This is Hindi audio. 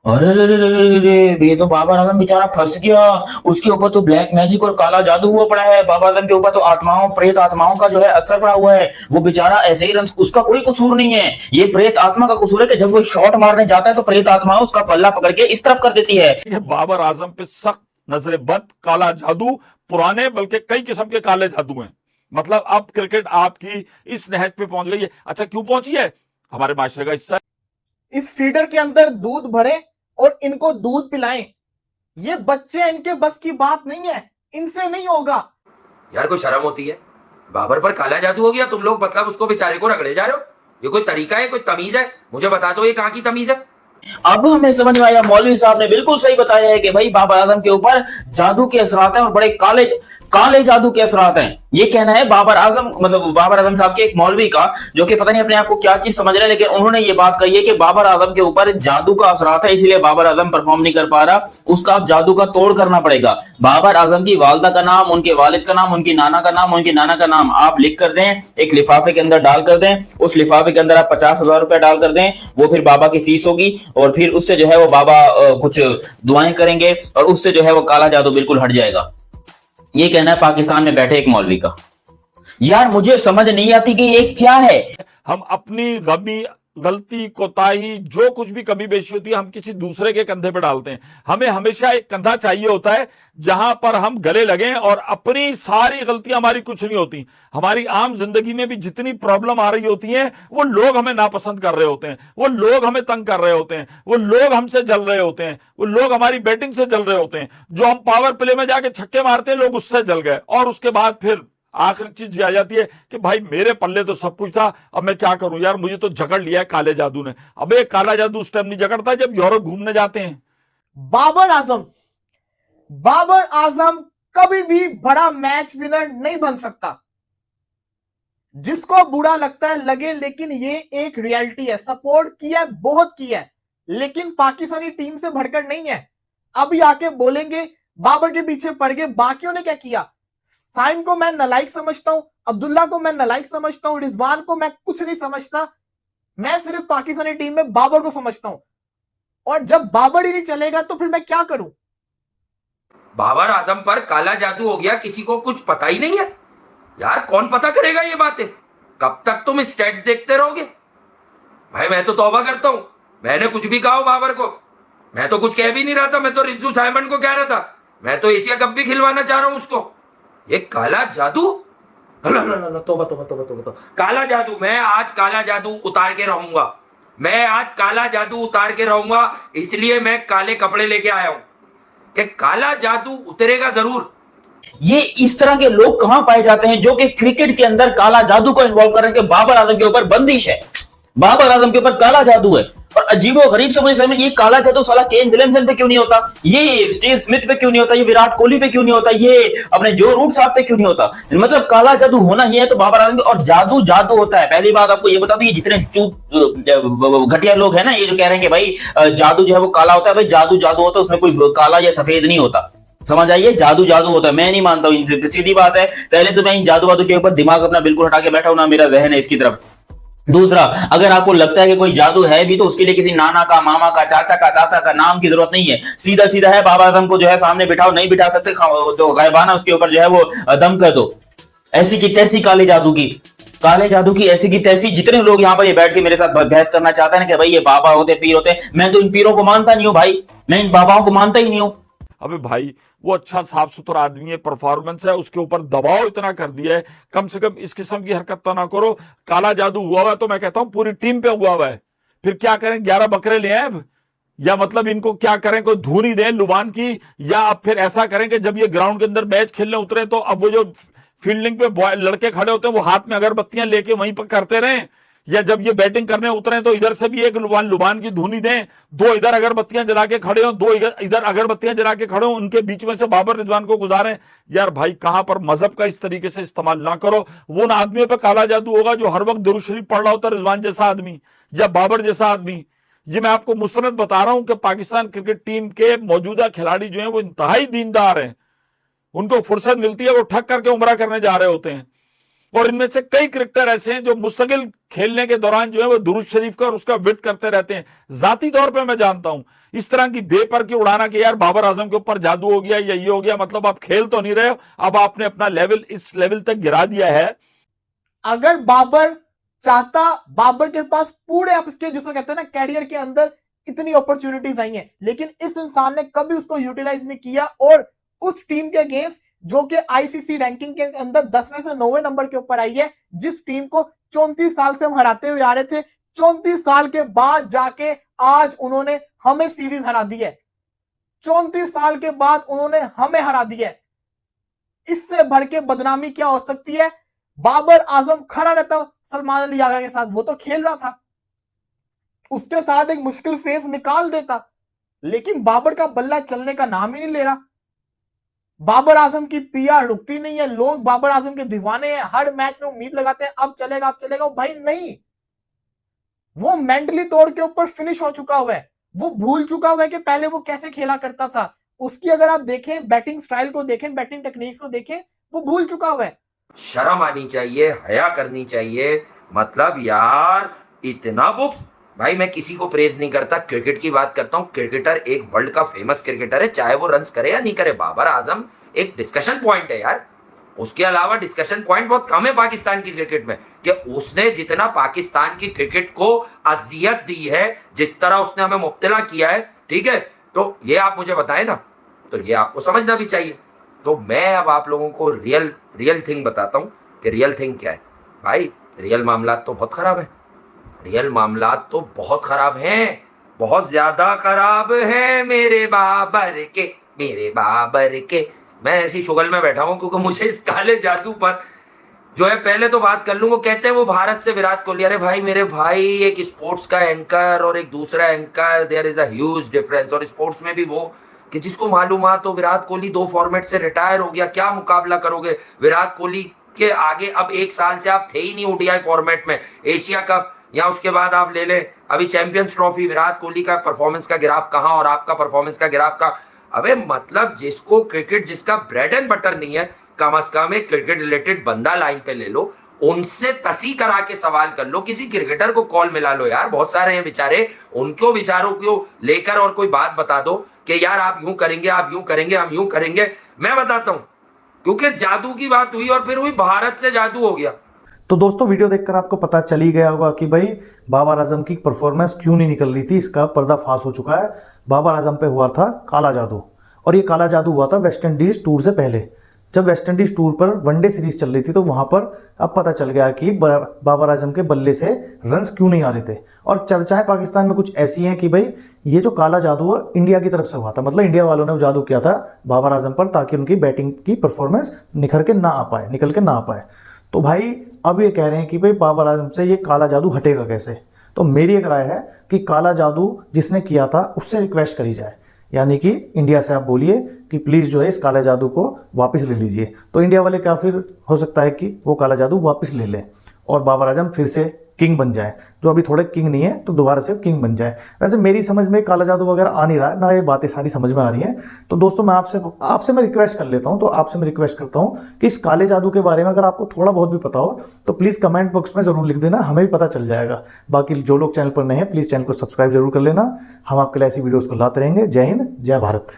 अरे रे रे रे रे रे, ये तो बाबर आजम बेचारा फंस गया। उसके ऊपर तो ब्लैक मैजिक और काला जादू हुआ पड़ा है। बाबर आजम के ऊपर तो आत्माओं प्रेत आत्माओं का जो है असर पड़ा हुआ है। वो बेचारा ऐसे ही उसका कोई कसूर नहीं है। ये प्रेत आत्मा का कसूर है कि जब वो शॉट मारने जाता है तो प्रेत आत्मा उसका पल्ला पकड़ के इस तरफ कर देती है। ये बाबर आजम पे सख्त नजर बद काला जादू, पुराने बल्कि कई किस्म के काले जादू हैं। मतलब अब क्रिकेट आपकी इस नहज पे पहुंच गई है। अच्छा, क्यों पहुंची है? हमारे माशरे का हिस्सा। इस फीडर के अंदर दूध भरें और इनको दूध पिलाएं। ये बच्चे, इनके बस की बात नहीं है, इनसे नहीं होगा। यार कोई शर्म होती है? बाबर पर काला जादू हो गया, तुम लोग मतलब उसको बेचारे को रगड़े जा रहे हो? ये कोई तरीका है, कोई तमीज है? मुझे बता दो ये कहाँ की तमीज है? अब हमें समझ में आया, मौलवी साहब ने बिल्कुल सही बताया है कि भाई बाबर आजम के ऊपर जादू के असरात हैं और बड़े काले काले जादू के असरात हैं। ये कहना है बाबर आजम, मतलब बाबर आजम साहब के एक मौलवी का, जो कि पता नहीं अपने आप को क्या चीज समझ रहे हैं, लेकिन उन्होंने ये बात कही है कि बाबर आजम के ऊपर जादू का असरात है, इसलिए बाबर आजम परफॉर्म नहीं कर पा रहा। उसका जादू का तोड़ करना पड़ेगा। बाबर आजम की वालदा का नाम, उनके वालिद का नाम, उनकी नाना का नाम, उनकी नाना का नाम आप लिख कर दें, एक लिफाफे के अंदर डाल कर दें। उस लिफाफे के अंदर आप 50,000 रुपए डाल कर दें। वो फिर बाबा की फीस होगी और फिर उससे जो है वो बाबा कुछ दुआएं करेंगे और उससे जो है वो काला जादू बिल्कुल हट जाएगा। ये कहना है पाकिस्तान में बैठे एक मौलवी का। यार मुझे समझ नहीं आती कि ये क्या है। हम अपनी गमी, गलती, कोताही, जो कुछ भी कमी बेशी होती है हम किसी दूसरे के कंधे पे डालते हैं। हमें हमेशा एक कंधा चाहिए होता है जहां पर हम गले लगें और अपनी सारी गलतियां हमारी कुछ नहीं होती। हमारी आम जिंदगी में भी जितनी प्रॉब्लम आ रही होती हैं, वो लोग हमें नापसंद कर रहे होते हैं, वो लोग हमें तंग कर रहे होते हैं, वो लोग हमसे जल रहे होते हैं, वो लोग हमारी बैटिंग से जल रहे होते हैं। जो हम पावर प्ले में जाके छक्के मारते हैं, लोग उससे जल गए। और उसके बाद फिर आखिरी चीज आ जाती है कि भाई मेरे पल्ले तो सब कुछ था, अब मैं क्या करूं यार, मुझे तो जकड़ लिया है काले जादू ने। अबे काला जादू उस टाइम नहीं जकड़ता जब यूरोप घूमने जाते हैं। बाबर आजम, बाबर आजम कभी भी बड़ा मैच विनर नहीं बन सकता। जिसको बुरा लगता है लगे, लेकिन ये एक रियलिटी है। सपोर्ट किया, बहुत किया, लेकिन पाकिस्तानी टीम से बढ़कर नहीं है। अभी आके बोलेंगे बाबर के पीछे पड़ गए, बाकियों ने क्या किया। साइम को मैं नालायक समझता हूं, अब्दुल्ला को मैं नालायक समझता हूं, रिजवान को मैं कुछ नहीं समझता। मैं सिर्फ पाकिस्तानी टीम में बाबर को समझता हूं। और जब बाबर ही नहीं चलेगा तो फिर मैं क्या करूं। बाबर आजम पर काला जादू हो गया, किसी को कुछ पता ही नहीं है। यार कौन पता करेगा ये बातें? कब तक तुम स्टेट्स देखते रहोगे? भाई मैं तो तौबा करता हूं, मैंने कुछ भी कहा हो बाबर को? मैं तो कुछ कह भी नहीं रहा था, मैं तो रिजू साइमन को कह रहा था। मैं तो एशिया कप भी खिलवाना चाह रहा हूं उसको। ये काला जादू, तौबा तौबा तौबा तौबा। काला जादू, मैं आज काला जादू उतार के रहूंगा। मैं आज काला जादू उतार के रहूंगा, इसलिए मैं काले कपड़े लेके आया हूं कि काला जादू उतरेगा जरूर। ये इस तरह के लोग कहां पाए जाते हैं जो कि क्रिकेट के अंदर काला जादू को इन्वॉल्व कर रहे हैं कि बाबर आजम के ऊपर बंदिश है, बाबर आजम के ऊपर काला जादू है। और अजीबो गरीब समझ समझ ये काला जादू साला केन विलियमसन पे क्यों नहीं होता, ये स्टीव स्मिथ पे क्यों नहीं होता, ये विराट कोहली पे क्यों नहीं होता, ये अपने जो रूट साहब पे क्यों नहीं होता। मतलब काला जादू होना ही है तो बाबर आजम। और जादू जादू होता है। पहली बात आपको ये बता दूं, ये जितने चूप घटिया लोग हैं ना, ये जो कह रहे हैं कि भाई जादू जो है वो काला होता है, भाई जादू जादू होता है, उसमें कोई काला या सफेद नहीं होता। समझ आइए, जादू जादू होता है। मैं नहीं मानता हूं इनसे, सीधी बात है। पहले तो मैं इन जादू वादू के ऊपर दिमाग अपना बिल्कुल हटा के बैठा हूं ना, मेरा जहन है इसकी तरफ। दूसरा, अगर आपको लगता है कि कोई जादू है भी तो उसके लिए किसी नाना का, मामा का, चाचा का, ताता का नाम की जरूरत नहीं है। सीधा सीधा है, बाबा आजम को जो है सामने बिठाओ, नहीं बिठा सकते तो गायबाना उसके ऊपर जो है वो दम कर दो। ऐसी की तैसी काले जादू की, काले जादू की ऐसी की तैसी। जितने लोग यहाँ पर ये बैठ के मेरे साथ बहस करना चाहते हैं कि भाई ये बाबा होते, पीर होते, मैं तो इन पीरों को मानता नहीं हूं भाई, मैं इन बाबाओं को मानता ही नहीं हूं। अबे भाई वो अच्छा साफ सुथरा आदमी है, परफॉर्मेंस है, उसके ऊपर दबाव इतना कर दिया है, कम से कम इस किस्म की हरकत तो ना करो। काला जादू हुआ हुआ है तो मैं कहता हूं पूरी टीम पे हुआ हुआ है। फिर क्या करें, 11 बकरे ले आए अब? या मतलब इनको क्या करें, कोई धूनी दें लुबान की? या अब फिर ऐसा करें कि जब ये ग्राउंड के अंदर मैच खेलने उतरे तो अब वो जो फील्डिंग पे लड़के खड़े होते हैं वो हाथ में अगरबत्तियां लेके वहीं पर करते रहें? या जब ये बैटिंग करने उतरे तो इधर से भी एक लुबान लुबान की धुनी दें, दो इधर अगरबत्तियां जला के खड़े हो, दो इधर अगरबत्तियां जला के खड़े हो, उनके बीच में से बाबर रिजवान को गुजारें? यार भाई कहां पर मजहब का इस तरीके से इस्तेमाल ना करो। वो उन आदमियों पर काला जादू होगा जो हर वक्त दुरूद शरीफ पढ़ रहा होता है, रिजवान जैसा आदमी या बाबर जैसा आदमी। ये मैं आपको मुस्तनद बता रहा हूं कि पाकिस्तान क्रिकेट टीम के मौजूदा खिलाड़ी जो हैं वो इंतहाई दीनदार हैं। उनको फुर्सत मिलती है वो ठग करके उमरा करने जा रहे होते हैं। और इनमें से कई क्रिकेटर ऐसे हैं जो मुस्तकिल खेलने के दौरान जो है वो दुरूद शरीफ का और उसका विट करते रहते हैं। जाती तौर पे मैं जानता हूं इस तरह की बेपर की उड़ाना कि यार बाबर आजम के ऊपर जादू हो गया या ये हो गया, मतलब आप खेल तो नहीं रहे हो, अब आपने अपना लेवल इस लेवल तक गिरा दिया है। अगर बाबर चाहता, बाबर के पास पूरे आपके जिसको कहते हैं ना कैरियर के अंदर इतनी अपॉर्चुनिटीज आई हैं, लेकिन इस इंसान ने कभी उसको यूटिलाइज नहीं किया। और उस टीम के अगेंस्ट जो कि आईसीसी रैंकिंग के अंदर 10वें से 9वें नंबर के ऊपर आई है, जिस टीम को 34 साल से हम हराते हुए आ रहे थे, 34 साल के बाद जाके आज उन्होंने हमें सीरीज हरा दी है। 34 साल के बाद उन्होंने हमें हरा दी है। इससे बढ़ के बदनामी क्या हो सकती है? बाबर आजम खड़ा रहता सलमान अली आगा के साथ, वो तो खेल रहा था, उसके साथ एक मुश्किल फेज निकाल देता, लेकिन बाबर का बल्ला चलने का नाम ही नहीं ले रहा। बाबर आजम की पीआर रुकती नहीं है, लोग बाबर आजम के दीवाने हैं, हर मैच में उम्मीद लगाते हैं अब चलेगा अब चलेगा। भाई नहीं, वो मेंटली तौर के ऊपर फिनिश हो चुका हुआ है, वो भूल चुका हुआ है कि पहले वो कैसे खेला करता था। उसकी अगर आप देखें बैटिंग स्टाइल को देखें, बैटिंग टेक्निक्स को देखें, वो भूल चुका हुआ है। शर्म आनी चाहिए, हया करनी चाहिए। मतलब यार इतना बुक्स, भाई मैं किसी को प्रेज नहीं करता, क्रिकेट की बात करता हूं। क्रिकेटर एक वर्ल्ड का फेमस क्रिकेटर है, चाहे वो रन्स करे या नहीं करे। बाबर आजम एक डिस्कशन पॉइंट है यार, उसके अलावा डिस्कशन पॉइंट बहुत कम है पाकिस्तान की क्रिकेट में, कि उसने जितना पाकिस्तान की क्रिकेट को अजियत दी है, जिस तरह उसने हमें मुब्तला किया है, ठीक है, तो ये आप मुझे बताएं ना, तो ये आपको समझना भी चाहिए। तो मैं अब आप लोगों को रियल थिंग बताता हूं कि रियल थिंग क्या है। भाई रियल मामला तो बहुत खराब है, रियल मामला तो बहुत खराब हैं, बहुत ज्यादा खराब है मेरे बाबर के। मैं ऐसी शुगल में बैठा हूं क्योंकि मुझे इस काले जादू पर जो है, पहले तो बात कर लूं। वो कहते हैं वो भारत से विराट कोहली, अरे भाई मेरे भाई, एक स्पोर्ट्स का एंकर और एक दूसरा anchor, there is a huge difference. और स्पोर्ट्स में भी वो कि जिसको मालूम आ, तो विराट कोहली 2 फॉर्मेट से रिटायर हो गया, क्या मुकाबला करोगे विराट कोहली के आगे? अब 1 साल से आप थे ही नहीं ओडीआई फॉर्मेट में। एशिया कप या उसके बाद आप ले लें अभी चैंपियंस ट्रॉफी, विराट कोहली का परफॉर्मेंस का ग्राफ कहां और आपका परफॉर्मेंस का ग्राफ कहां? अबे मतलब जिसको क्रिकेट, जिसका ब्रेड एंड बटर नहीं है, कम अज कम एक क्रिकेट रिलेटेड बंदा लाइन पे ले लो, उनसे तसी करा के सवाल कर लो, किसी क्रिकेटर को कॉल मिला लो यार, बहुत सारे हैं बेचारे, उनको विचारों को लेकर और कोई बात बता दो कि यार आप यूं करेंगे, आप यूं करेंगे, हम यूं करेंगे। मैं बताता हूं, क्योंकि जादू की बात हुई और फिर हुई भारत से जादू हो गया। तो दोस्तों वीडियो देखकर आपको पता चल ही गया होगा कि भाई बाबर आजम की परफॉर्मेंस क्यों नहीं निकल रही थी। इसका पर्दाफाश हो चुका है। बाबर आजम पे हुआ था काला जादू, और ये काला जादू हुआ था वेस्ट इंडीज टूर से पहले। जब वेस्ट इंडीज टूर पर वनडे सीरीज चल रही थी तो वहां पर अब पता चल गया कि बाबर आजम के बल्ले से रन्स क्यों नहीं आ रहे थे। और चर्चाएं पाकिस्तान में कुछ ऐसी हैं कि भाई ये जो काला जादू है इंडिया की तरफ से हुआ था, मतलब इंडिया वालों ने वो जादू किया था बाबर आजम पर ताकि उनकी बैटिंग की परफॉर्मेंस निखर के ना आ पाए। तो भाई अब ये कह रहे हैं कि भाई बाबर आजम से ये काला जादू हटेगा कैसे। तो मेरी एक राय है कि काला जादू जिसने किया था उससे रिक्वेस्ट करी जाए, यानी कि इंडिया से आप बोलिए कि प्लीज़ जो है इस काले जादू को वापस ले लीजिए। तो इंडिया वाले क्या, फिर हो सकता है कि वो काला जादू वापस ले लें और बाबर आजम फिर से किंग बन जाए, जो अभी थोड़े किंग नहीं है तो दोबारा से किंग बन जाए। वैसे मेरी समझ में काला जादू वगैरह आ नहीं रहा है ना, ये बातें सारी समझ में आ रही हैं। तो दोस्तों मैं आपसे मैं रिक्वेस्ट कर लेता हूं, तो आपसे मैं रिक्वेस्ट करता हूं कि इस काले जादू के बारे में अगर आपको थोड़ा बहुत भी पता हो तो प्लीज़ कमेंट बॉक्स में ज़रूर लिख देना, हमें भी पता चल जाएगा। बाकी जो लोग चैनल पर नए हैं प्लीज़ चैनल को सब्सक्राइब जरूर कर लेना। हम आपके लिए ऐसी वीडियोज़ को लाते रहेंगे। जय हिंद, जय भारत।